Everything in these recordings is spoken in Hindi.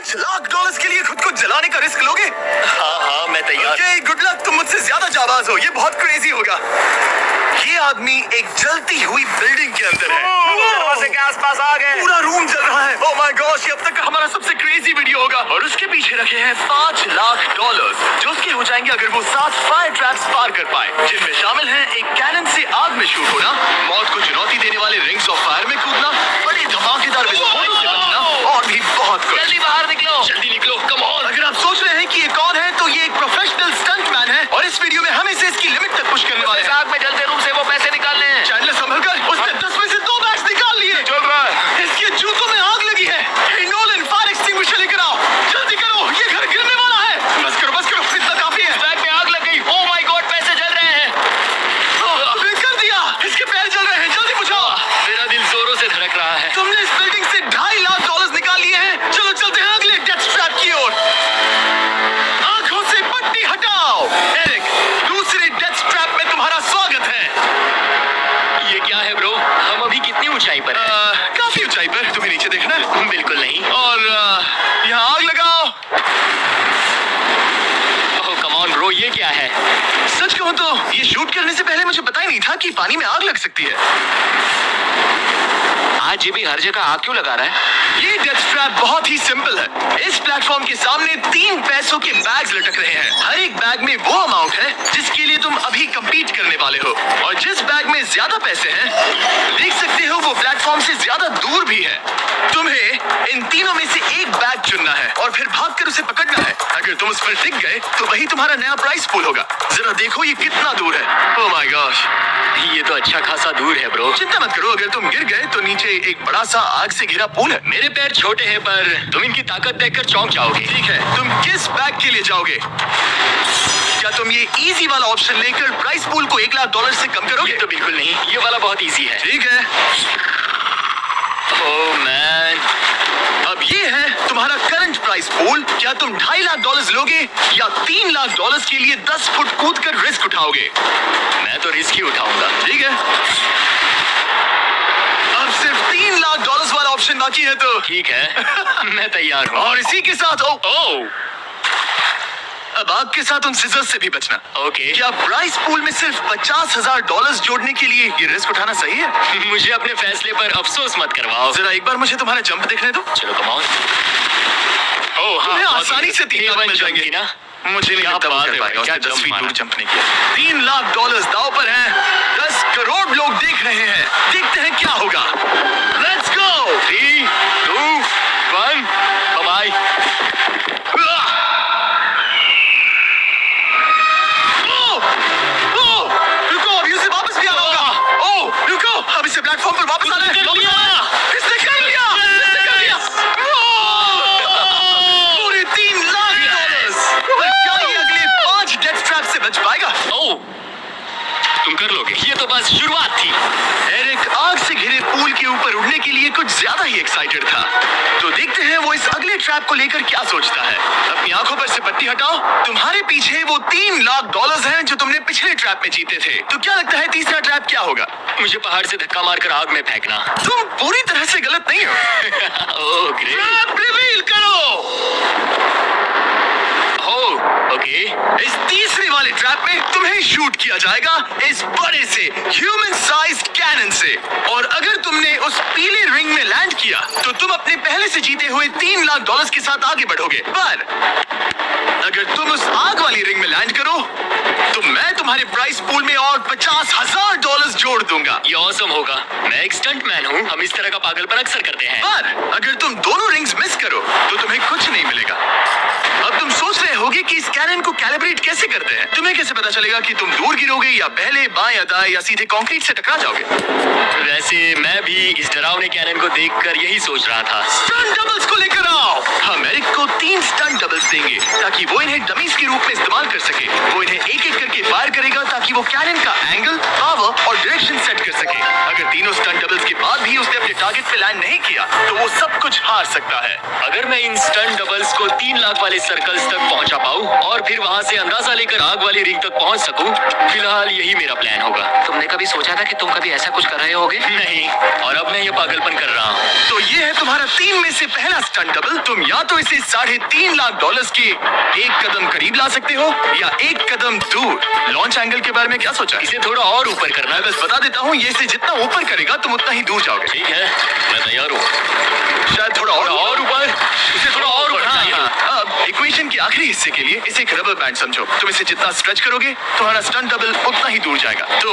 $5 लाख के लिए खुद को जलाने का रिस्क लोगे? हाँ मैं तैयार। ओके, गुड लक, तुम मुझसे ज्यादा जाबाज हो, ये बहुत क्रेजी होगा। ये आदमी एक जलती हुई बिल्डिंग के अंदर है। दरवाजे के आसपास आ गए। पूरा रूम जल रहा है। ओह माय गॉश, ये अब तक का हमारा सबसे क्रेजी वीडियो होगा। और उसके पीछे रखे हैं $5 लाख, जो उसके हो जाएंगे अगर वो 7 फायर ट्रैप्स पार कर पाए, जिनमें शामिल हैं एक कैनन से आग में शूट होना, मौत को चुनौती देने वाले रिंग्स ऑफ फायर में कूदना, बड़े धमाकेदार विस्फोटों से बचना और भी बहुत कुछ। जल्दी बाहर निकलो, जल्दी निकलो, कम ऑन। अगर आप सोच रहे हैं कि ये कौन है, तो ये एक प्रोफेशनल स्टंटमैन है और इस वीडियो में हम इसे इसकी लिमिट तक पुश करने वाले हैं। आग में जलते रूम से वो पैसे निकालने हैं। चैनल संभल कर, उसने 10 में से 2 बैग्स निकाल लिए। चल रहा है। इसके जूतों में आग लगी है। हे नोलन, फायर एक्सटिंग्विशर लेकर आओ, जल्दी करो, ये घर गिरने वाला है। बस करो, इतना काफी है। बैग में आग लग गई। ओह माय गॉड, पैसे जल रहे हैं। कर दिया, इसके पैर जल रहे हैं, जल्दी बुझाओ। मेरा दिल जोरों से धड़क रहा है। तुमने इस बिल्डिंग से $2.5 लाख निकाल लिए हैं। चलो चलते हैं अगले डेथ ट्रैप की ओर। आंखों से पट्टी हटाओ। एरिक, दूसरे डेथ ट्रैप में तुम्हारा स्वागत है। ये क्या है ब्रो? हम अभी कितनी ऊंचाई पर हैं? काफी ऊंचाई पर। तुम्हें नीचे देखना है? बिल्कुल नहीं। और यहाँ आग लगाओ। ओह कम ऑन ब्रो, ये क्या है? सच कहूं तो ये शूट करने से पहले मुझे पता ही नहीं था कि पानी में आग लग सकती है। आज ये भी हर जगह आग क्यों लगा रहा है? ये डेथ ट्रैप बहुत ही सिंपल है। इस प्लेटफॉर्म के सामने 3 पैसों के बैग्स लटक रहे हैं। हर एक बैग में वो अमाउंट है जिसके लिए तुम अभी compete करने वाले हो, और जिस बैग में ज्यादा पैसे हैं, देख सकते हो वो प्लेटफॉर्म से ज्यादा दूर भी है। तुम्हें इन तीनों में से एक बैग चुनना है और फिर भागकर उसे पकड़ना है। अगर तुम उस पर टिक गए तो वही तुम्हारा नया प्राइस पूल होगा। जरा देखो ये कितना दूर है। ओह माय गॉश, ये तो अच्छा खासा दूर है ब्रो। चिंता मत करो, अगर तुम गिर गए तो नीचे एक बड़ा सा आग से घिरा पूल है। मेरे पैर छोटे हैं पर तुम इनकी ताकत देखकर चौंक जाओगे। ठीक है, तुम किस बैग के लिए जाओगे? क्या तुम ये इजी वाला ऑप्शन लेकर प्राइस पूल को $1 लाख से कम करोगे? ये तो बिल्कुल नहीं, ये वाला बहुत इजी है। ठीक है, ओह मैन, अब ये है तुम्हारा करंट प्राइस पूल। क्या तुम $2.5 लाख लोगे या $3 लाख के लिए 10 फुट कूद कर रिस्क उठाओगे? मैं तो रिस्क ही उठाऊंगा। ठीक है, अब सिर्फ $3 लाख वाला ऑप्शन बाकी है तो ठीक है, मैं तैयार हूँ। और इसी के साथ ओह अब आग के साथ उन सिजर्स से भी बचना। ओके। क्या प्राइस पूल में सिर्फ $50,000 जोड़ने के लिए ये रिस्क उठाना सही है? मुझे अपने फैसले पर अफसोस मत करवाओ। जरा एक बार मुझे तुम्हारा जंप देखने दो। चलो कम ऑन। ओह हाँ, तुम्हें आसानी से 3 लाख मिल जाएंगे ना। मुझे नहीं क्या लगता वो बात कर है पाएगा। भाई, क्या उसने 10 फीट जंप दूर मारा। जंप नहीं किया। $3 लाख दांव पर हैं। 10 करोड़ लोग देख रहे हैं। देखते हैं क्या होगा। Let's go. 3, 2, 1, बाय। रुको, अब इसे वापस भी आना होगा। ओह रुको, अब इसे प्लेटफॉर्म पर वापस आना है। कर लिया। इसने कर लिया, इसने कर लिया। पूरे $3 लाख। क्या ये अगले 5 डेथ ट्रैप से बच पाएगा? ओह, तुम कर लोगे। ये तो बस शुरुआत थी। एरिक आग से घिरे पूल के ऊपर उड़ने के लिए कुछ ज्यादा ही एक्साइटेड था। तो देखते हैं वो इस अगले ट्रैप को लेकर क्या सोचता है। अपनी आंखों पर से पट्टी हटाओ। तुम्हारे पीछे वो $3 लाख हैं जो तुमने पिछले ट्रैप में जीते थे। तो क्या लगता है तीसरा ट्रैप क्या होगा? मुझे पहाड़ से धक्का मारकर आग में फेंकना। तुम पूरी तरह से गलत नहीं हो। Oh great. ट्रैप रिवील करो। ओके। इस तीसरे वाले ट्रैप में तुम्हें शूट किया जाएगा इस बड़े से ह्यूमन साइज्ड कैनन से, और अगर तुमने उस पीले रिंग में लैंड किया तो तुम अपने पहले से जीते हुए $3 लाख के साथ आगे बढ़ोगे। पर अगर तुम उस आग वाली रिंग में लैंड करो तो मैं तुम्हारे प्राइस पूल में और $50,000 जोड़ दूंगा। ये ऑसम होगा। मैं एक स्टंटमैन हूँ, हम इस तरह का पागलपन अक्सर करते हैं। पर अगर तुम दोनों रिंग्स मिस करो तो तुम्हें कुछ नहीं मिलेगा। अब तुम सोच रहे होगे कि इस कैनन को कैलिब्रेट कैसे करते हैं। तुम्हें कैसे पता चलेगा कि तुम दूर गिरोगे या पहले बाएं या दाएं या सीधे कंक्रीट से टकरा जाओगे? वैसे मैं भी इस डरावने कैनन को देखकर यही सोच रहा था। स्टंट डबल्स को लेकर आओ। हम एरिक को 3 स्टंट डबल्स देंगे ताकि वो इन्हें डमीज के रूप में इस्तेमाल कर सके। वो इन्हें एक एक करके फायर करेगा ताकि वो कैनन का एंगल, पावर और डायरेक्शन सेट कर सके। अगर तीनों स्टंट डबल्स के बाद भी उसने अपने टारगेट पे लैंड नहीं किया तो वो सब कुछ हार सकता है। अगर मैं इन स्टंट डबल्स को 3 लाख वाले सर्कल्स तक पहुंचा पाऊं और फिर वहां से अंदाजा लेकर आग वाली रिंग तक पहुंच सकूं, फिलहाल यही मेरा प्लान होगा। तुमने कभी सोचा था कि तुम कभी ऐसा कुछ कर रहे होगे? नहीं, और अब मैं ये पागलपन कर रहा हूँ। तो ये है तुम्हारा 3 में से पहला स्टंट डबल। तुम या तो इसे $3.5 लाख के एक कदम करीब ला सकते हो या एक कदम दूर। लॉन्च एंगल के बारे में क्या सोचा? इसे थोड़ा और ऊपर करना है। बस बता देता हूँ, ये इसे जितना ऊपर करेगा तुम उतना ही दूर जाओगे। ठीक है, मैं तैयार हूँ। शायद थोड़ा और ऊपर, इसे थोड़ा और ऊपर चाहिए। अब इक्वेशन के आखिरी हिस्से के लिए इसे एक रबर बैंड समझो। तुम इसे जितना स्ट्रेच करोगे तुम्हारा स्टंट डबल उतना ही दूर जाएगा। तो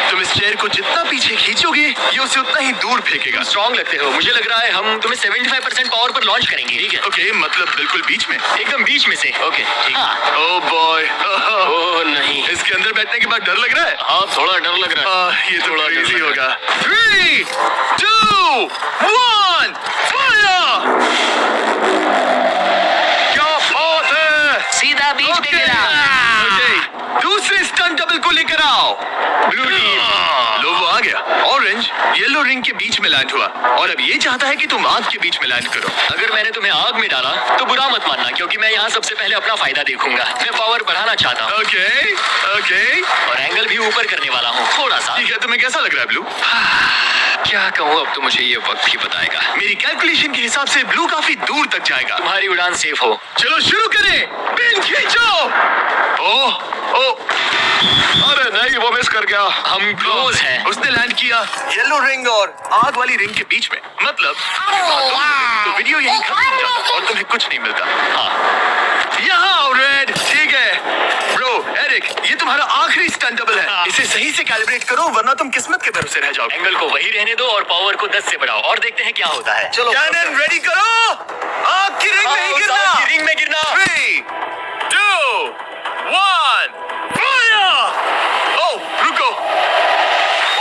तुम इस चेयर को जितना पीछे खींचोगे ये उसे उतना ही दूर फेंकेगा। स्ट्रॉन्ग लगते हो। मुझे लग रहा है हम तुम्हें 75% पावर पर लॉन्च करेंगे। ठीक है? ओके, मतलब बिल्कुल बीच में? एकदम बीच में से। ओके, ठीक। ओह बॉय, ओह नहीं, इसके अंदर बैठने के बाद डर लग रहा है। हाँ थोड़ा डर लग रहा है। ये तो थोड़ा क्रेजी डर लग होगा। 3, 2, 1, फायर! क्या बात है! सीधा बीच में गिरा। ओके, दूसरे स्टंट डबल को लेकर आओ। ब्लू टीम, लो वो आ गया। ऑरेंज येलो रिंग के बीच में लैंड हुआ और अब ये चाहता है कि तुम आग के बीच में लैंड करो। अगर मैंने तुम्हें आग में डाला तो बुरा मत मानना, क्योंकि मैं यहाँ सबसे पहले अपना फायदा देखूंगा। मैं पावर बढ़ाना चाहता हूँ ओके, ओके, और एंगल भी ऊपर करने वाला हूँ थोड़ा सा। ठीक है। तुम्हें कैसा लग रहा है ब्लू? क्या कहूँ, अब तो मुझे ये वक्त ही बताएगा। मेरी कैलकुलेशन के हिसाब से ब्लू काफी दूर तक जाएगा। तुम्हारी उड़ान सेफ हो। चलो शुरू करें। पिन खींचो। ओह, अरे नहीं, वो मिस कर गया। हम क्लोज हैं। उसने लैंड किया येलो रिंग और आग वाली रिंग के बीच में। मतलब तो वीडियो यही खत्म हो जाता और तुम्हें कुछ नहीं मिलता। हाँ, यहाँ आओ रेड। ठीक है ब्रो, एरिक, ये तुम्हारा आखिरी स्टंट डबल है। इसे सही से कैलिब्रेट करो वरना तुम किस्मत के भरोसे रह जाओगे। एंगल को वही रहने दो और पावर को 10 से बढ़ाओ और देखते हैं क्या होता है। चलो कैनन रेडी करो। आग की रिंग में ही गिरना। आग की रिंग में गिरना। 3, 2, 1, फायर! ओह रुको,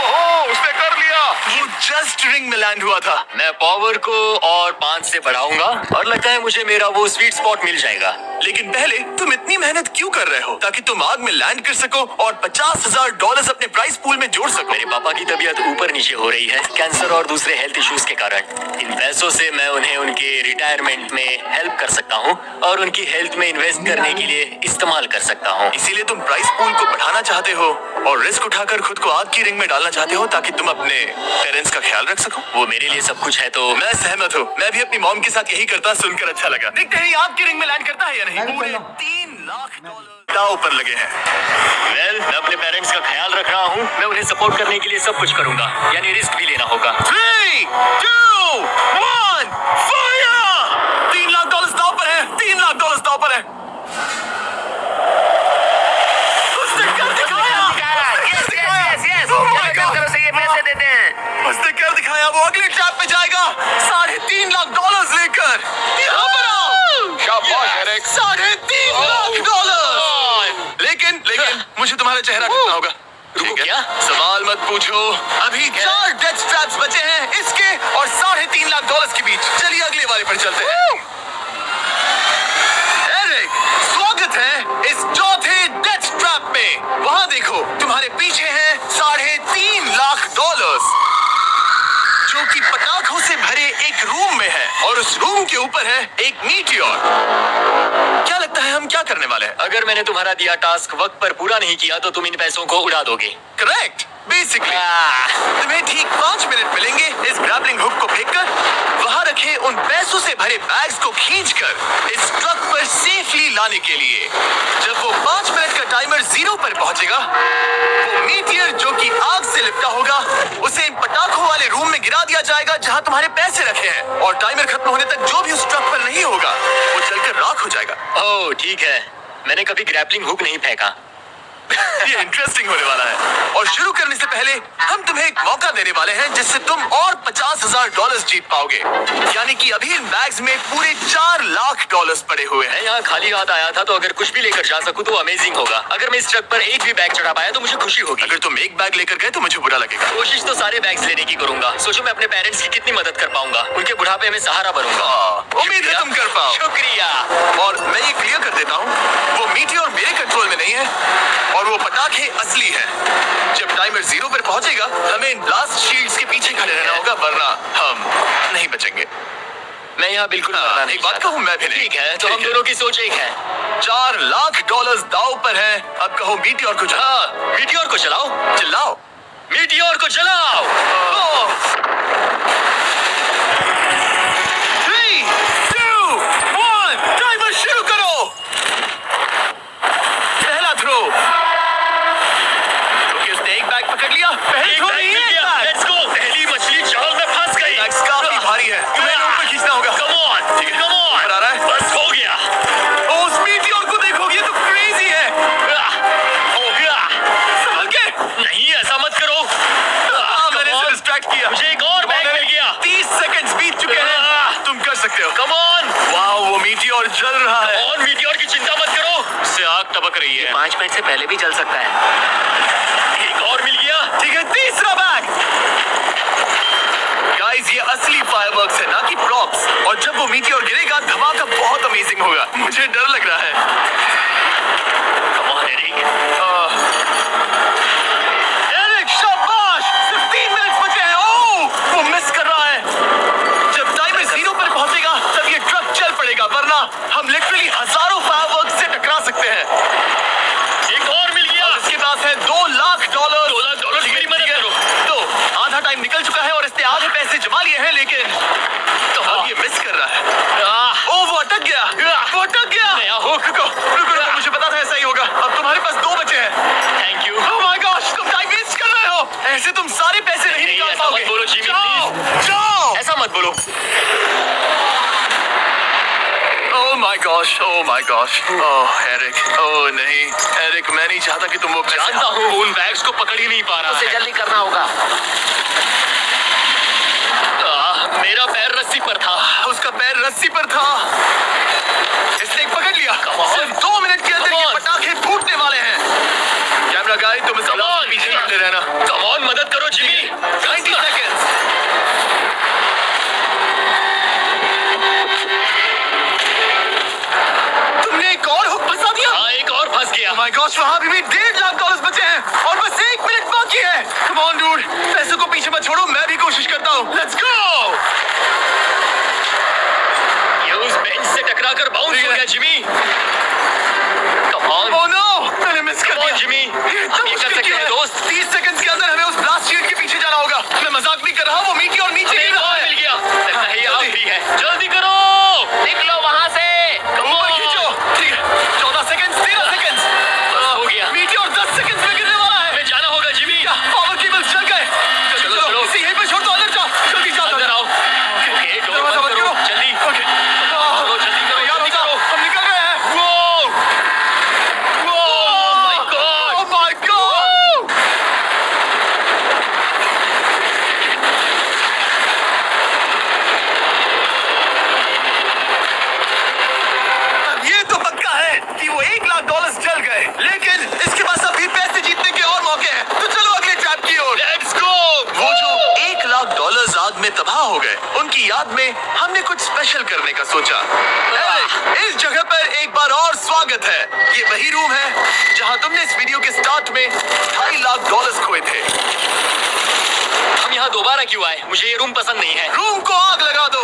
ओह उसने कर लिया। वो जस्ट रिंग में लैंड हुआ था। मैं पावर को और 5 से बढ़ाऊंगा और लगता है मुझे मेरा वो स्वीट स्पॉट मिल जाएगा। लेकिन पहले तुम इतनी मेहनत क्यों कर रहे हो? ताकि तुम आग में लैंड कर सको और $50,000 अपने प्राइस पूल में जोड़ सको। मेरे पापा की तबीयत ऊपर नीचे हो रही है, कैंसर और दूसरे हेल्थ इश्यूज के कारण। इन पैसों से मैं उन्हें उनके रिटायरमेंट में हेल्प कर सकता हूँ और उनकी हेल्थ में इन्वेस्ट करने के लिए इस्तेमाल कर सकता हूँ। इसीलिए तुम प्राइस पूल को बढ़ाना चाहते हो और रिस्क उठाकर खुद को आग की रिंग में डालना चाहते हो ताकि तुम अपने पेरेंट्स का ख्याल रख सको। वो मेरे लिए सब कुछ है। तो मैं सहमत हूँ। मैं भी अपनी मॉम के साथ यही करता, सुनकर अच्छा लगा। देखते हैं आग की रिंग में लैंड करता है या नहीं। पूरे $3 लाख दांव पर लगे हैं। मैं अपने पेरेंट्स का ख्याल रख रहा हूँ। मैं उन्हें सपोर्ट करने के लिए सब कुछ करूंगा, यानी रिस्क भी लेना होगा। 3, 2, 1, फायर! $3 लाख दांव पर है। $3 लाख दांव पर है। उसने कर दिखाया। उसने कर दिखाया। वो अगले ट्रैप पे जाएगा $3.5 लाख लेकर। यहाँ पर आओ। शाबाश एरिक। $3.5 लाख। लेकिन मुझे तुम्हारा चेहरा ढूंढना होगा। रुको, ठीक है? क्या? सवाल मत पूछो। अभी 4 डेथ ट्रैप्स बचे हैं, इसके और $3.5 लाख के बीच। चलिए अगले वाले पर चलते हैं। एरिक, स्वागत है इस चौथे डेथ ट्रैप में। वहाँ देखो, तुम्हारे पीछे है $3.5 लाख, जो कि पटाखों से भरे एक रूम में है और उस रूम के ऊपर है एक मीटियोर। क्या लगता है हम क्या करने वाले हैं? अगर मैंने तुम्हारा दिया टास्क वक्त पर पूरा नहीं किया तो तुम इन पैसों को उड़ा दोगे। करेक्ट। बेसिकली तुम्हें ठीक 5 मिनट मिलेंगे इस ग्रैपलिंग हुक को फेंककर वहां रखे उन पैसों से भरे बैग्स को खींचकर इस ट्रक पर सेफली लाने के लिए। जब वो 5 मिनट का टाइमर 0 पर पहुंचेगा, वो मीटियर जो कि आग से लिपटा होगा उसे इन पटाखों वाले रूम में गिरा दिया जाएगा जहां तुम्हारे पैसे रखे हैं, और टाइमर खत्म होने तक जो भी उस ट्रक पर नहीं होगा वो जलकर राख हो जाएगा। ओह ठीक है, मैंने कभी ग्रैपलिंग हुक नहीं फेंका। ये इंटरेस्टिंग होने वाला है। और शुरू करने से पहले हम तुम्हें एक मौका देने वाले हैं जिससे तुम और $50,000 जीत पाओगे। यानी कि अभी इन बैग्स में पूरे $4 लाख पड़े हुए हैं। मैं यहाँ खाली हाथ आया था, तो अगर कुछ भी लेकर जा सकूं तो अमेजिंग होगा। अगर मैं इस ट्रक पर एक भी बैग चढ़ा पाया तो मुझे खुशी होगी। अगर तुम एक बैग लेकर गए तो मुझे बुरा लगेगा। कोशिश तो सारे बैग्स लेने की करूंगा। सोचो मैं अपने पेरेंट्स की कितनी मदद कर पाऊंगा, उनके बुढ़ापे में सहारा बनूंगा। उम्मीद है तुम कर पाओ। शुक्रिया। और मैं ये क्लियर कर देता हूँ, वो मीटियोर मेरे कंट्रोल में नहीं है और वो पटाखे असली हैं। जब टाइमर 0 पर पहुंचेगा, हमें इन ब्लास्ट शील्ड्स के पीछे खड़े रहना होगा, वरना हम नहीं बचेंगे। मैं यहाँ बिल्कुल मरना नहीं एक बात चाहता। कहूँ, मैं भी नहीं। ठीक है, तो हम दोनों की सोच एक है। $4 लाख दांव पर है। अब कहो मीटियोर को जलाओ। हाँ, मीटियोर को चलाओ। चिल्लाओ। मीटियोर को चलाओ। 3, 2, 1, टाइमर शुरू करो। पहला थ्रो। ओके, उसने एक बैग पकड़ लिया। पहले थ्रो नहीं है, एक बैग। Let's go. पहली मछली जाल में फंस गई। बैग्स काफी भारी है, तुम्हें ऊपर खींचना होगा। कम ऑन, ठीक है, कम ऑन। ऊपर आ रहा है। बस हो गया। ओ, उस मीटियोर को देखो, ये तो क्रेजी है। संभल के। नहीं, ऐसा मत करो। मैंने इसे डिस्ट्रैक्ट किया। मुझे एक और बैग मिल गया। 30 सेकंड्स बीत चुके हैं। तुम कर सकते हो। Come on. वाओ, वो मीटियोर जल रहा है। और मीटियोर की चिंता मत करो। उससे आग टपक रही है। 5 मिनट से पहले भी जल सकता है। एक और मिल गया। ठीक है, तीसरा बैग। गाइस, ये असली फायरवर्क्स है, ना कि प्रॉप्स। और जब वो मीटियोर गिरेगा, धमाका बहुत अमेजिंग होगा। मुझे डर लग रहा है। Come on Eric. एरिक, शाबाश! सिर्फ 3 मिनट बचे हैं। ओह, वो मिस कर रहा है। जब टाइमर 0 पर पहुंचेगा, तब ये ट्रक चल पड़ेगा, वरना हम लिटरली हजारों फायरवर्क्स से टकरा सकते हैं। एक और मिल गया। इसके पास है $2 लाख। $2 लाख मेरी मदद करो। तो आधा टाइम निकल चुका है और इसने आधे पैसे जमा लिए हैं, लेकिन अब ये मिस कर रहा है। ओह, वो अटक गया। वो अटक गया। नया हुक। रुको, रुको, रुको, मुझे पता था ऐसा ही होगा। अब तुम्हारे पास 2 बचे हैं। Thank you. Oh my gosh, तुम टाइम वेस्ट कर रहे हो। ऐसे तुम सारे पैसे नहीं नहीं, निकाल ऐसा पाओगे। मत बोलो, जिमी, जाओ, जाओ। ऐसा मत बोलो। Oh my gosh, oh Eric, oh नहीं, एरिक, मैं नहीं चाहता कि तुम वो जानता हूँ, उन बैग्स को पकड़ ही नहीं पा रहा उसे है। जल्दी करना होगा। मेरा पैर रस्सी पर था। उसका पैर रस्सी पर था। इसने एक पकड़ लिया। Come on. सिर्फ 2 मिनट के अंदर Come ये on. पटाखे फूटने वाले हैं। कैमरा गाइड, तुम इस Come ब्लास्ट on. के पीछे खड़े रहना। कम ऑन, मदद करो जिमी। 90 सेकंड्स। तुमने एक और हुक फंसा दिया। हाँ, एक और फंस गया। Oh my gosh, वहाँ अभी भी $1.5 लाख बचे हैं और बस 1 मिनट बाकी है। Come on dude, पैसों को पीछे मत छोड़ो, मैं भी कोशिश करता हूँ। Let's go! ये उस बेंच से टकरा कर बाउंस हो गया Jimmy. Come on. Oh no, मैंने मिस कर Come on, दिया। जिमी। इतना हम ये कर मुश्किल सकते क्यों हैं, है? दोस्त। 30 सेकंड्स के अंदर हमें उस ब्लास्ट शील्ड के पीछे जाना होगा। मैं मजाक नहीं कर रहा, वो मीटियोर नीचे हमें गिर एक रहा और है। मिल गया। लगता है ये जल्दी। आखिरी है। जल्दी करो। निकलो वहाँ से। ऊपर खींचो। ठीक है, 14 सेकंड्स, 13 सेकंड्स। बस हो गया। मीटियोर 10 सेकंड्स में गिरने वाला है। हमें जाना होगा जिमी। पावर केबल्स जल गए। चलो, चलो। इसे यहीं पे छोड़ दो, अंदर जाओ। जल्दी जाओ। अंदर आओ। ओके, डोर दरवाजा बंद बंद करो। करो। जल्दी। ओके। चलो, जल्दी करो, तैयार हो जल्दी जाओ, करो। हम निकल रहे हैं। Oh my God. Oh my God! अब ये तो पक्का है कि वो $1 लाख जल गए, लेकिन इसके पास अभी पैसे जीतने के और मौके हैं। तो चलो अगले ट्रैप की ओर। Let's go. वो जो $1 लाख आग में तबाह हो गए, उनकी याद में हमने कुछ स्पेशल करने का सोचा। इस जगह पर एक बार और स्वागत है। ये वही रूम है जहां तुमने इस वीडियो के स्टार्ट में $2.5 लाख खोए थे। हम यहाँ दोबारा क्यों आए? मुझे ये रूम पसंद नहीं है। रूम को आग लगा दो।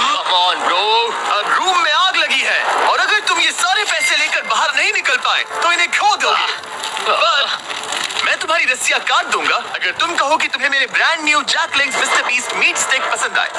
Come on, bro. अब रूम में आग लगी है और अगर तुम ये सारे पैसे लेकर बाहर नहीं निकल पाए तो इन्हें खो दोगे। पर मैं तुम्हारी रस्सियां काट दूंगा अगर तुम कहो कि तुम्हें मेरे brand new Jack Link's MrBeast meat stick पसंद आए।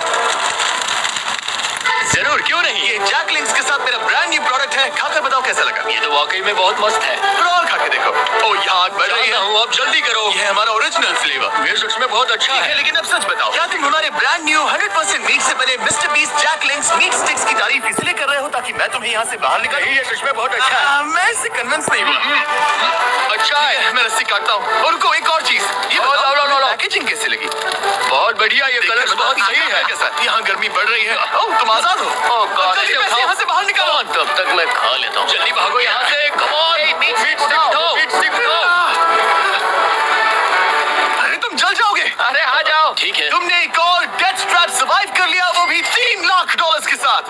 जरूर, क्यों नहीं? ये जैकलिंग्स के साथ मेरा ब्रांड न्यू प्रोडक्ट है, खाकर बताओ कैसा लगा। ये तो वाकई में बहुत मस्त है। थोड़ा और खा के देखो। ओ यहाँ आग बढ़ रही जानता है। हूँ, अब जल्दी करो। ये है हमारा ओरिजिनल फ्लेवर। ये सच में बहुत अच्छा ठीक है, है। लेकिन अब सच बताओ, क्या तुम हमारे ब्रांड न्यू 100% मीट से बने मिस्टर बीस्ट जैकलिंग्स मीट स्टिक्स की तारीफ इसलिए कर रहे हो ताकि मैं तुम्हें यहाँ से बाहर निकालूं? नहीं, ये सच में बहुत अच्छा है। मैं इससे कन्विंस नहीं हुआ। अच्छा है। मैं रस्सी काटता हूँ। और रुको, एक और चीज, ये लो, लो, लो, लो। पैकेजिंग कैसे लगी? बहुत बढ़िया, ये कलर बहुत सही है। कैसा? यहाँ गर्मी बढ़ रही है। ओह, तुम आजाद हो। ओह गॉड, जल्दी पैसे यहाँ से बाहर निकालो। तब तक मैं खा लेता हूँ। जल्दी भागो यहाँ से। कम ऑन, मीट स्टिक उठाओ, मीट स्टिक उठाओ। अरे तुम जल जाओगे। अरे आ जाओ। ठीक है। तुमने एक और डेथ ट्रैप सर्वाइव कर लिया, वो भी $3 लाख के साथ।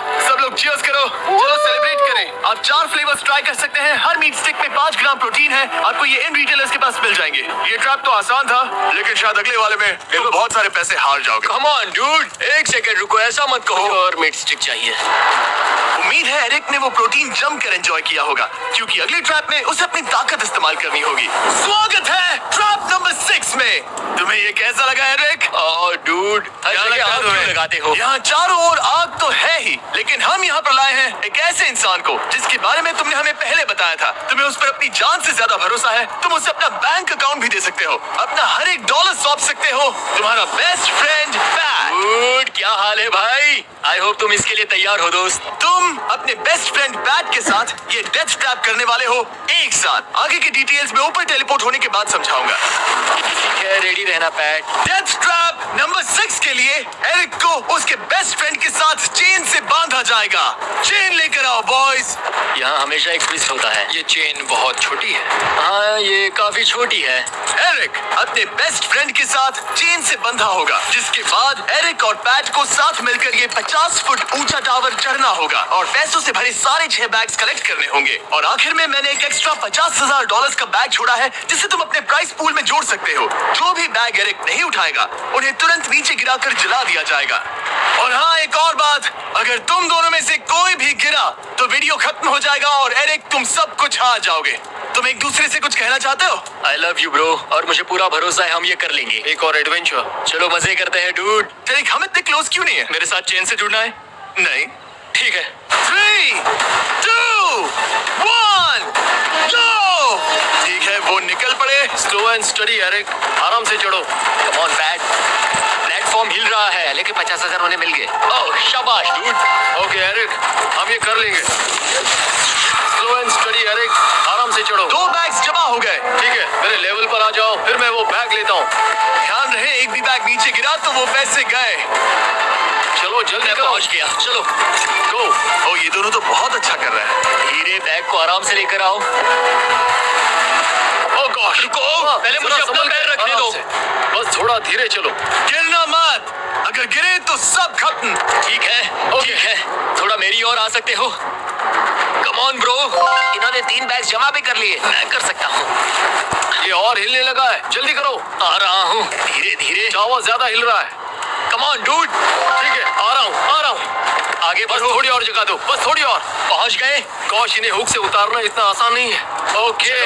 लोग चीयर्स करो, चलो सेलिब्रेट करें। आप 4 फ्लेवर्स ट्राई कर सकते हैं। हर मीट स्टिक में 5 ग्राम प्रोटीन है। आपको ये इन रिटेलर्स के पास मिल जाएंगे। ये ट्रैप तो आसान था, लेकिन शायद अगले वाले में तुम बहुत सारे पैसे हार जाओगे। कम ऑन डूड, एक सेकंड रुको, ऐसा मत कहो। और मीट स्टिक चाहिए। उम्मीद है एरिक ने वो प्रोटीन जमकर एंजॉय किया होगा, क्योंकि अगले ट्रैप में उसे अपनी ताकत इस्तेमाल करनी होगी। स्वागत है ट्रैप नंबर 6 में। तुम्हें ये कैसा लगा एरिक? डूड, लगाते हो। यहाँ चारों ओर आग तो है ही, लेकिन हम यहाँ पर लाए हैं एक ऐसे इंसान को जिसके बारे में तुमने हमें पहले बताया था। तुम्हें उस पर अपनी जान से ज्यादा भरोसा है। तुम उसे अपना बैंक अकाउंट भी दे सकते हो, अपना हर एक डॉलर सौंप सकते हो। तुम्हारा बेस्ट फ्रेंड पैट। डूड, क्या हाल है भाई? आई होप तुम इसके लिए तैयार हो दोस्त। तुम अपने बेस्ट फ्रेंड पैट के साथ ये डेथ ट्रैप करने वाले हो एक साथ। आगे की डिटेल्स में ऊपर टेलीपोर्ट होने के बाद समझाऊंगा। ठीक है, रेडी रहना पैट। डेथ ट्रैप नंबर 6 के लिए एरिक को उसके बेस्ट फ्रेंड के साथ चेन से बांधा जाएगा। चेन लेकर आओ बॉयज। यहाँ हमेशा एक ट्विस्ट होता है। ये चेन बहुत छोटी है। हाँ, ये काफी छोटी है। एरिक अपने बेस्ट फ्रेंड के साथ चेन से बंधा होगा, जिसके बाद एरिक और पैट को साथ मिलकर ये 50 फुट ऊंचा टावर चढ़ना होगा और पैसों से भरे सारे 6 बैग्स कलेक्ट करने होंगे। और आखिर में मैंने एक एक्स्ट्रा $50,000 का बैग छोड़ा है, जिसे तुम अपने प्राइस पूल में जोड़ सकते हो। जो भी बैग एरिक नहीं उठाएगा, उन्हें तुरंत नीचे गिराकर जला दिया जाएगा। और हाँ, एक और बात, अगर तुम दोनों में से कोई भी गिरा तो वीडियो खत्म हो जाएगा और एरिक तुम सब कुछ हार जाओगे। तुम एक दूसरे से कुछ कहना चाहते हो? आई लव यू ब्रो, और मुझे पूरा भरोसा है हम ये कर लेंगे। एक और एडवेंचर। चलो मजे करते हैं डूड। एरिक, हम इतने क्लोज क्यों नहीं है? मेरे साथ चेन से जुड़ना है? नहीं। ठीक है। 3, 2, 1, go! ठीक है, वो निकल पड़े। स्लो एंड स्टडी एरिक, आराम से चढ़ो। कम ऑन पैट, प्लेटफॉर्म हिल रहा है। पहले के 50,000 उन्हें मिल गए। ओह शाबाश डूड। ओके एरिक, हम ये कर लेंगे। स्लो एंड स्टडी एरिक, आराम से चढ़ो। 2 बैग्स जमा हो गए। ठीक है, मेरे लेवल पर आ जाओ, फिर मैं वो बैग लेता हूँ। ध्यान रहे, एक भी बैग नीचे गिरा तो वो पैसे गए। चलो जल्दी मैं करो। पहुंच गया। चलो गो। ओ, ये दोनों तो बहुत अच्छा कर रहे हैं। धीरे, बैग को आराम से लेकर आओ। ओह गॉश, रुको, पहले मुझे जरा अपना संभल पैर के, रखने आराम दो। से। बस थोड़ा धीरे चलो। गिरना मत, अगर गिरे तो सब खत्म। ठीक है, ठीक है। थोड़ा मेरी ओर आ सकते हो? Come on bro. इन्होंने 3 बैग जमा भी कर लिए। मैं कर सकता हूँ। ये और हिलने लगा है, जल्दी करो। आ रहा हूँ, धीरे धीरे। चावा ज्यादा हिल रहा है। Come on dude. ठीक है, आ रहा हूँ, आ रहा हूँ। आगे बस बढ़ो। थोड़ी और जगह दो, बस थोड़ी और। पहुंच गए। गॉश, इन्हें हुक से उतारना इतना आसान नहीं है। ओके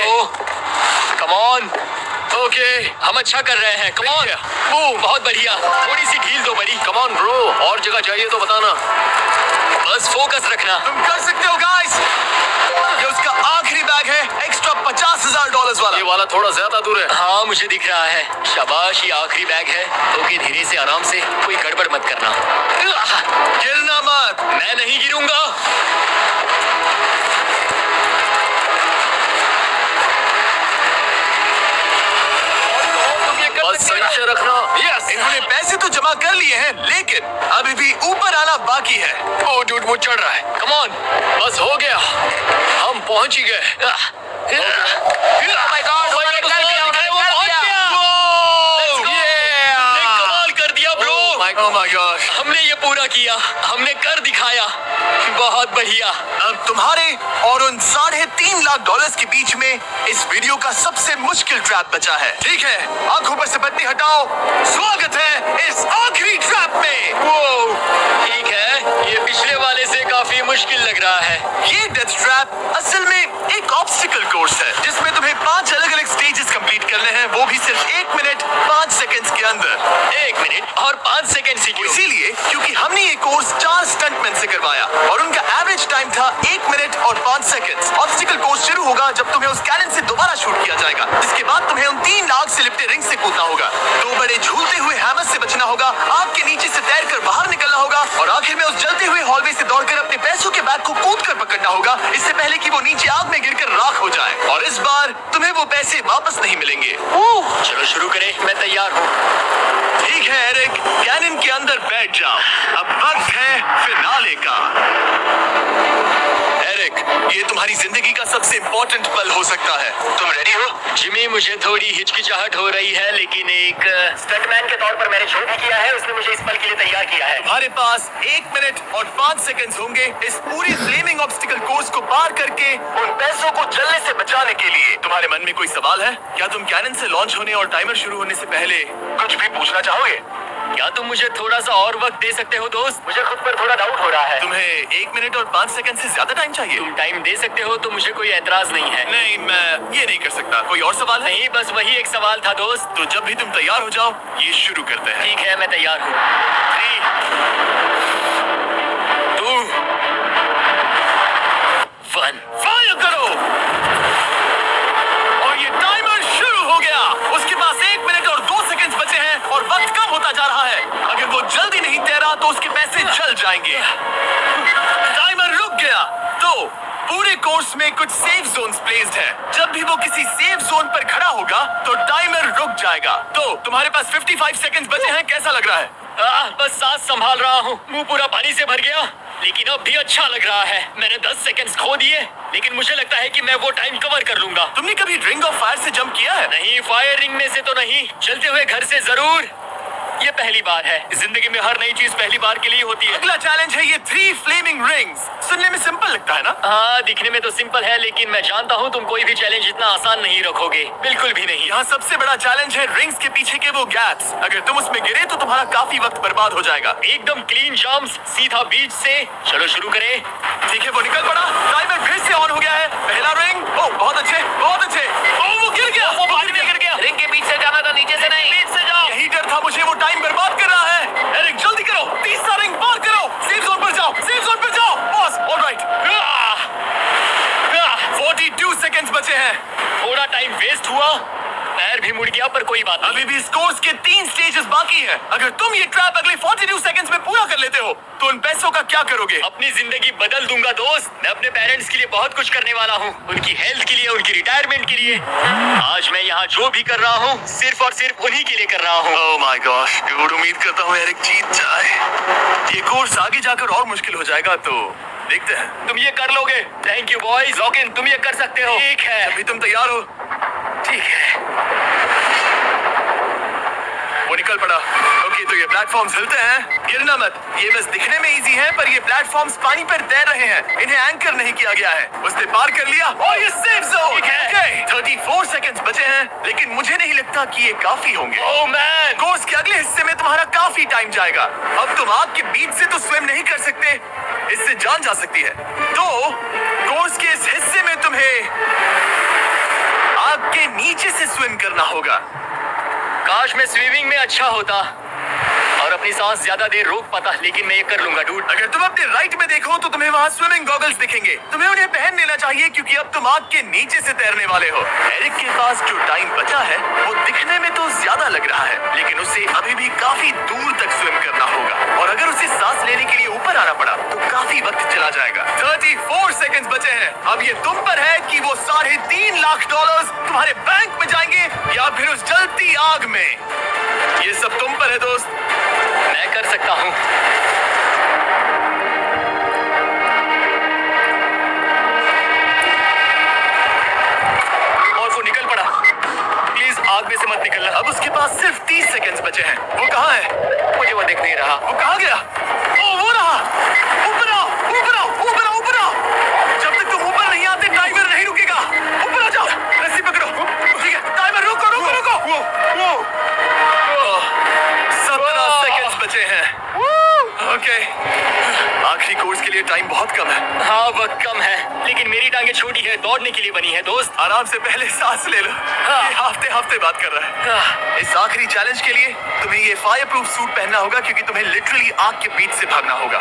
कम ऑन, ओके, हम अच्छा कर रहे हैं। कम ऑन, बहुत बढ़िया। थोड़ी सी ढील दो बड़ी। कम ऑन ब्रो, और जगह चाहिए तो बताना। बस फोकस रखना। तुम कर सकते हो गाइस। ये उसका आखिरी बैग है, एक्स्ट्रा $50,000 वाला। ये वाला थोड़ा ज्यादा दूर है। हाँ, मुझे दिख रहा है। शाबाश, ये आखिरी बैग है। ओके, धीरे से, आराम से, कोई गड़बड़ मत करना। गिरना मत। मैं नहीं गिरूंगा। बस सही से रखना। यस, इन्होंने पैसे तो जमा कर लिए हैं, लेकिन अभी भी ऊपर आना बाकी है। ओ डूड, वो चढ़ रहा है। Come on. बस हो गया, हम पहुंच ही गए। कमाल कर दिया ब्रो। Oh my gosh! हमने ये पूरा किया, हमने कर दिखाया। बहुत बढ़िया। अब तुम्हारे और उन $3.5 लाख के बीच में इस वीडियो का सबसे मुश्किल ट्रैप बचा है। ठीक है, आंखों पर से पट्टी हटाओ। स्वागत है इस आखिरी ट्रैप में। ठीक है, ये पिछले वाले से काफी मुश्किल लग रहा है। ये डेथ ट्रैप असल में एक ऑब्स्टिकल कोर्स है, जिसमें तुम्हें 5 अलग-अलग स्टेजेस कंप्लीट करने हैं, वो भी सिर्फ 1 मिनट 5 सेकंड्स के अंदर। 1 मिनट और 5 सेकंड से क्यों? इसीलिए क्योंकि हमने ये कोर्स 4 स्टंटमैन से करवाया और उनका एवरेज टाइम था 1 मिनट और 5 सेकंड्स। ऑब्स्टिकल कोर्स शुरू होगा जब तुम्हें उस कैनन से दोबारा शूट किया जाएगा, जिसके बाद तुम्हें उन 3 आग से लिपटे रिंग से कूदना होगा, 2 बड़े झूलते हुए हैमर से बचना होगा, आग के नीचे से तैरकर बाहर निकलना होगा और आखिर में उस जलते हुए हॉलवे से दौड़कर अपने पैसों के बैग को कूदकर पकड़ना होगा, इससे पहले कि वो नीचे आग में गिरकर राख हो जाए। और इस बार तुम्हें वो पैसे वापस नहीं मिलेंगे। चलो शुरू करें, मैं तैयार हूँ। ठीक है एरिक, कैनन के अंदर बैठ जाओ। अब वक्त है फिनाले का। एरिक, ये तुम्हारी जिंदगी का सबसे इम्पोर्टेंट पल हो सकता है। तुम रेडी हो? जिमी, मुझे थोड़ी हिचकिचाहट हो रही है, लेकिन एक स्टंटमैन के तौर पर मैंने जो भी किया है उसने मुझे इस पल के लिए तैयार किया है। तुम्हारे पास 1 मिनट और 5 सेकंड्स होंगे इस पूरी फ्लेमिंग ऑब्स्टिकल कोर्स को पार करके उन पैसों को जलने से बचाने के लिए। तुम्हारे मन में कोई सवाल है? क्या तुम कैनन से लॉन्च होने और टाइमर शुरू होने से पहले कुछ भी पूछना चाहोगे? क्या तुम मुझे थोड़ा सा और वक्त दे सकते हो दोस्त? मुझे खुद पर थोड़ा डाउट हो रहा है। तुम्हें 1 मिनट और 5 सेकंड से ज्यादा टाइम चाहिए? तुम टाइम दे सकते हो तो मुझे कोई एतराज नहीं है। नहीं, मैं ये नहीं कर सकता। कोई और सवाल है? नहीं, बस वही एक सवाल था दोस्त। तो जब भी तुम तैयार हो जाओ, ये शुरू करते हैं। ठीक है, मैं तैयार हूँ। 3, 2, 1, फायर करो! और ये टाइमर शुरू हो गया। उसके पास 1 मिनट और 2 सेकंड्स बचे हैं और वक्त कम होता जा रहा है। अगर वो जल्दी नहीं तैरा तो उसके पैसे जल जाएंगे। टाइमर रुक गया। तो पूरे कोर्स में कुछ सेफ जोन्स प्लेस्ड हैं। जब भी वो किसी सेफ जोन पर खड़ा होगा तो टाइमर रुक जाएगा। तो तुम्हारे पास 55 सेकंड्स बचे हैं। कैसा लग रहा है? बस सांस संभाल रहा हूँ। मुंह पूरा पानी से भर गया, लेकिन अब भी अच्छा लग रहा है। मैंने 10 सेकंड्स खो दिए, लेकिन मुझे लगता है कि मैं वो टाइम कवर कर लूंगा। तुमने कभी रिंग ऑफ फायर से जंप किया है? नहीं, फायर रिंग में से तो नहीं, चलते हुए घर से जरूर। ये पहली बार है। जिंदगी में हर नई चीज पहली बार के लिए होती है। अगला चैलेंज है ये 3 फ्लेमिंग रिंग्स। सुनने में सिंपल लगता है ना? हाँ, दिखने में तो सिंपल है, लेकिन मैं जानता हूँ तुम कोई भी चैलेंज इतना आसान नहीं रखोगे। बिल्कुल भी नहीं। यहाँ सबसे बड़ा चैलेंज है रिंग्स के पीछे के वो गैप्स। अगर तुम उसमें गिरे तो तुम्हारा काफी वक्त बर्बाद हो जाएगा। एकदम क्लीन जंप्स, सीधा बीच से। चलो शुरू करें। ठीक है, वो निकल पड़ा। टाइमर फिर से ऑन हो गया है। पहला रिंग। ओह, बहुत अच्छे, बहुत अच्छे। ओह, वो गिर गया। वो पानी में गिर गया। रिंग के बीच से जाना था, नीचे से नहीं। बीच से जाओ। यही डर था मुझे, वो टाइम बर्बाद कर रहा है। एरिक, जल्दी करो। तीसरा रिंग पार करो। सेफ जोन पर जाओ, सेफ जोन पर जाओ। Boss, alright. 42 सेकंड्स बचे हैं। थोड़ा टाइम वेस्ट हुआ, पैर भी मुड़ गया, पर कोई बात नहीं। अभी भी इस कोर्स के 3 स्टेजेस बाकी हैं। अगर तुम ये ट्रैप अगले 42 सेकंड्स में पूरा कर लेते हो तो उन पैसों का क्या करोगे? अपनी जिंदगी बदल दूंगा दोस्त। मैं अपने पेरेंट्स के लिए बहुत कुछ करने वाला हूँ, उनकी हेल्थ के लिए, उनकी रिटायरमेंट के लिए। आज मैं यहाँ जो भी कर रहा हूँ सिर्फ और सिर्फ उन्हीं के लिए कर रहा हूँ। ओह माय गॉश, डूड, उम्मीद करता हूँ एरिक जीत जाए। ये कोर्स आगे जाकर और मुश्किल हो जाएगा, तो देखते हैं। तुम ये कर लोगे। Thank you boys. रॉकिन, तुम ये कर सकते हो। ठीक है, अभी तुम तैयार हो? ठीक है। वो निकल पड़ा। ओके, तो ये प्लेटफॉर्म्स हिलते हैं। गिरना मत। ये बस दिखने में इजी है, पर ये प्लेटफॉर्म्स पानी पर तैर रहे हैं। इन्हें एंकर नहीं किया गया है। उसने पार कर लिया और ये सेफ जोन। ठीक है। Okay, 34 सेकंड्स बचे हैं, लेकिन मुझे नहीं लगता कि ये काफी होंगे। ओह मैन, कोर्स के अगले हिस्से में तुम्हारा काफी टाइम जाएगा। अब तुम आग के बीच से तो स्विम नहीं कर सकते, इससे जान जा सकती है। तो कोर्स के इस हिस्से में तुम्हें आग के नीचे से स्विम करना होगा। काश मैं स्विमिंग में अच्छा होता और अपनी सांस ज्यादा देर रोक पाता, लेकिन मैं ये कर लूंगा डूड। अगर तुम अपने राइट में देखो तो तुम्हें वहाँ स्विमिंग गॉगल्स दिखेंगे। तुम्हें उन्हें पहन लेना चाहिए, क्योंकि अब तुम आग के नीचे से तैरने वाले हो। एरिक के पास जो टाइम बचा है वो दिखने में तो ज्यादा लग रहा है, लेकिन उसे अभी भी काफी दूर तक स्विम करना होगा। और अगर उसे सांस लेने के लिए ऊपर आना पड़ा तो काफी वक्त चला जाएगा। 34 सेकंड्स बचे हैं। अब ये तुम पर है कि वो $3.5 लाख तुम्हारे बैंक में जाएंगे या फिर उस जलती आग में। ये सब तुम पर है दोस्त। मैं कर सकता हूँ। और वो निकल पड़ा। प्लीज आग में से मत निकलना। अब उसके पास सिर्फ 30 सेकंड्स बचे हैं। वो कहाँ है? मुझे वो दिख नहीं रहा। वो कहाँ गया? ओ, वो रहा। ऊपर आओ, ऊपर आओ, ऊपर आओ, ऊपर आओ। जब तक तुम ऊपर नहीं आते टाइमर नहीं रुकेगा। ऊपर आ जाओ। रस्सी पकड़ो। ठीक है, टाइमर रुको, रुको, रुको। 17 सेकंड्स बचे हैं। ओके, आखिरी कोर्स के लिए टाइम बहुत कम है। हाँ, वक्त कम है, लेकिन मेरी टांगे छोटी है, दौड़ने के लिए बनी है दोस्त। आराम से पहले सांस ले लो। ये हफ्ते हफ्ते बात कर रहा है। इस आखिरी चैलेंज के लिए तुम्हें ये फायर प्रूफ सूट पहनना होगा, क्योंकि तुम्हें लिटरली आग के बीच से भागना होगा।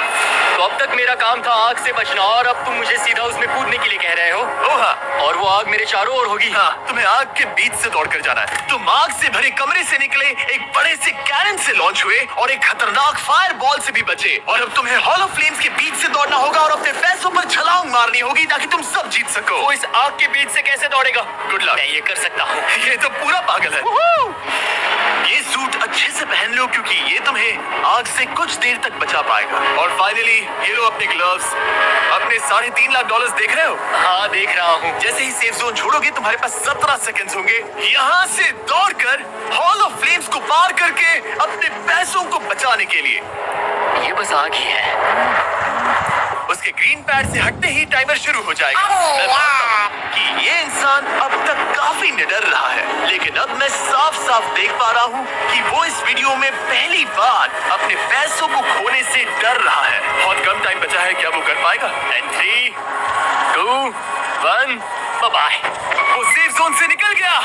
तो अब तक मेरा काम था आग से बचना, और अब तुम मुझे सीधा उसमें कूदने के लिए कह रहे हो। ओह हाँ, और वो आग मेरे चारों ओर होगी। हाँ, तुम्हें आग के बीच से दौड़कर जाना है। तुम आग से भरे कमरे से निकले, एक बड़े से कैनन से लॉन्च हुए और एक खतरनाक फायर बॉल से भी बचे। और अब तुम्हें हॉल ऑफ फ्लेम्स के बीच से दौड़ना होगा और अपने पैसों पैसों पर छलांग मारनी होगी ताकि तुम सब जीत सको। वो इस आग के बीच से कैसे दौड़ेगा? Good luck. मैं ये कर सकता हूँ। ये तो पूरा पागल है। ये सूट अच्छे से पहन लो क्योंकि ये तुम्हें आग से कुछ देर तक बचा पाएगा। और फाइनली ये लो अपने ग्लव्स। अपने $3.5 लाख देख रहे हो? हाँ, देख रहा हूँ। जैसे ही सेफ जोन छोड़ोगे तुम्हारे पास 17 सेकंड्स होंगे यहाँ से दौड़कर हॉल ऑफ फ्लेम्स को पार करके अपने पैसों को बचाने के लिए। ये बस आग ही है। उसके ग्रीन पैड से हटते ही टाइमर शुरू हो जाएगा। मैं मानता हूं कि ये इंसान अब तक काफी निडर रहा है, लेकिन अब मैं साफ साफ देख पा रहा हूँ कि वो इस वीडियो में पहली बार अपने पैसों को खोने से डर रहा है। बहुत कम टाइम बचा है, क्या वो कर पाएगा? 3, 2, 1, बाय। वो सेफ जोन से निकल गया।